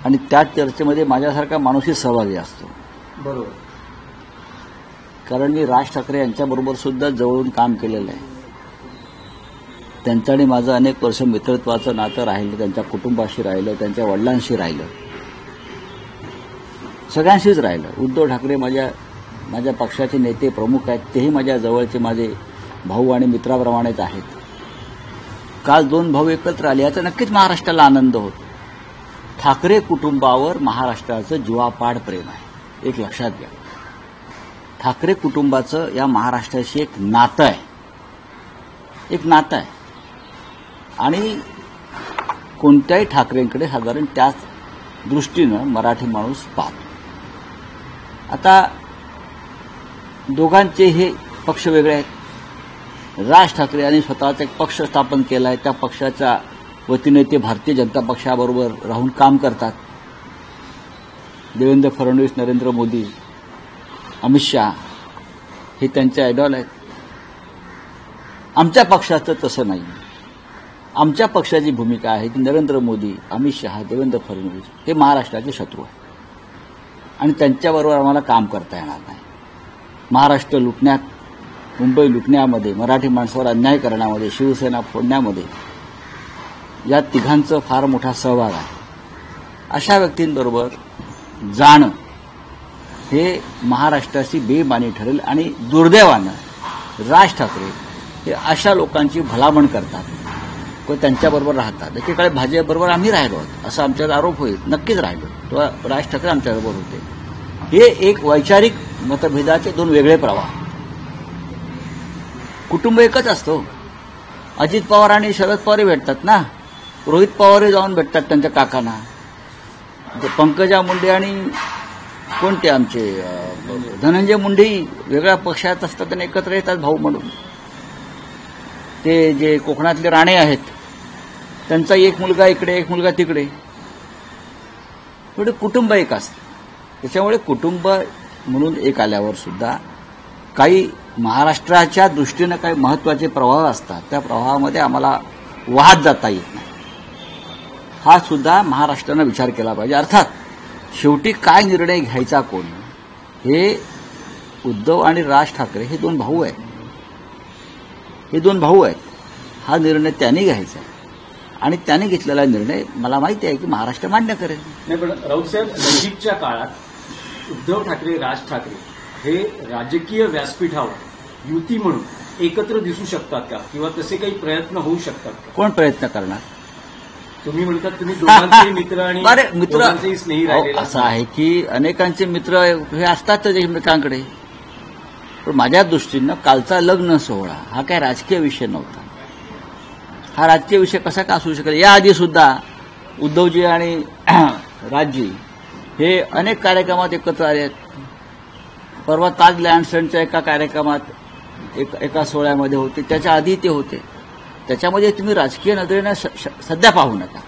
आणि त्या चर्चेमध्ये माझ्यासारखा माणूसही सहभागी असतो. बरोबर. कारण मी राज ठाकरे यांच्याबरोबर सुद्धा जवळून काम केलेलं आहे. त्यांचं आणि माझं अनेक वर्ष मित्रत्वाचं नातं राहिलं, त्यांच्या कुटुंबाशी राहिलं, त्यांच्या वडिलांशी राहिलं, सगळ्यांशीच राहिलं. उद्धव ठाकरे माझ्या पक्षाचे नेते प्रमुख आहेत, तेही माझ्या जवळचे माझे भाऊ आणि मित्राप्रमाणेच आहेत. काल 2 भाऊ एकत्र आले याचा नक्कीच महाराष्ट्राला आनंद होतो. ठाकरे कुटुंबावर महाराष्ट्राचं जीवापाड प्रेम आहे, एक लक्षात घ्या. ठाकरे कुटुंबाचं या महाराष्ट्राशी एक नातं आहे, एक नातं आहे. आणि कोणत्याही ठाकरेंकडे साधारण त्याच दृष्टीनं मराठी माणूस पाहतो. आता दोघांचे हे पक्ष वेगळे आहेत. राज ठाकरे यांनी स्वतःचा एक पक्ष स्थापन केला आहे. त्या पक्षाच्या वतीने ते भारतीय जनता पक्षाबरोबर राहून काम करतात. देवेंद्र फडणवीस, नरेंद्र मोदी, अमित शहा हे त्यांचे आयडॉल आहेत. आमच्या पक्षाचं तसं नाही. आमच्या पक्षाची भूमिका आहे की नरेंद्र मोदी, अमित शहा, देवेंद्र फडणवीस हे महाराष्ट्राचे शत्रू आहेत आणि त्यांच्याबरोबर आम्हाला काम करता येणार नाही. महाराष्ट्र लुटण्यात, मुंबई लुटण्यामध्ये, मराठी माणसावर अन्याय करण्यामध्ये, शिवसेना फोडण्यामध्ये या तिघांचं फार मोठा सहभाग आहे. अशा व्यक्तींबरोबर जाणं हे महाराष्ट्राची बेईमानी ठरेल. आणि दुर्दैवानं राज ठाकरे हे अशा लोकांची भलामण करतात व त्यांच्याबरोबर राहतात. एकीकडे भाजपबरोबर आम्ही राहिलो आहोत असा आमच्यावर आरोप होईल, नक्कीच राहिलो, तेव्हा राज ठाकरे आमच्याबरोबर होते. हे एक वैचारिक मतभेदाचे 2 वेगळे प्रवाह. कुटुंब एकच असतो. अजित पवार आणि शरद पवार भेटतात ना, रोहित पवारही जाऊन भेटतात त्यांच्या काकांना. पंकजा मुंडे आणि कोणते आमचे धनंजय मुंडेही वेगळ्या पक्षात असतात आणि एकत्र येतात भाऊ म्हणून. ते जे कोकणातले राणे आहेत त्यांचा एक मुलगा इकडे, एक मुलगा तिकडे. थोडे कुटुंब एक असतं. त्याच्यामुळे कुटुंब म्हणून एक आल्यावर सुद्धा काही महाराष्ट्राच्या दृष्टीनं काही महत्वाचे प्रवाह असतात. त्या प्रवाहामध्ये आम्हाला वाहत जाता येत नाही. हा सुद्धा महाराष्ट्रानं विचार केला पाहिजे. अर्थात शेवटी काय निर्णय घ्यायचा कोण, हे उद्धव आणि राज ठाकरे हे 2 भाऊ आहेत. हे 2 भाऊ आहेत. हा निर्णय त्यांनी घ्यायचा आहे आणि त्यांनी घेतलेला निर्णय मला माहिती आहे की महाराष्ट्र मान्य करेल. नाही, पण राऊतसाहेब, नजीकच्या काळात उद्धव ठाकरे, राज ठाकरे हे राजकीय व्यासपीठावर युती म्हणून एकत्र दिसू शकतात का, किंवा तसे काही प्रयत्न होऊ शकतात का? कोण प्रयत्न करणार? तुम्ही म्हणतात तुम्ही दोघांचे मित्र आणि दोघांचेही स्नेही राहिलेले. असं आहे की अनेकांचे मित्र हे असतातच एकमेकांकडे. पण माझ्या दृष्टीनं कालचा लग्न सोहळा हा काय राजकीय विषय नव्हता. हा राजकीय विषय कसा का असू शकेल? याआधी सुद्धा उद्धवजी आणि राजजी हे अनेक कार्यक्रमात एकत्र आले आहेत. परवा ताज लँडसेंडच्या एका कार्यक्रमात एका सोहळ्यामध्ये होते. त्याच्या आधी ते होते. त्याच्यामध्ये तुम्ही राजकीय नजरेनं सध्या पाहू नका.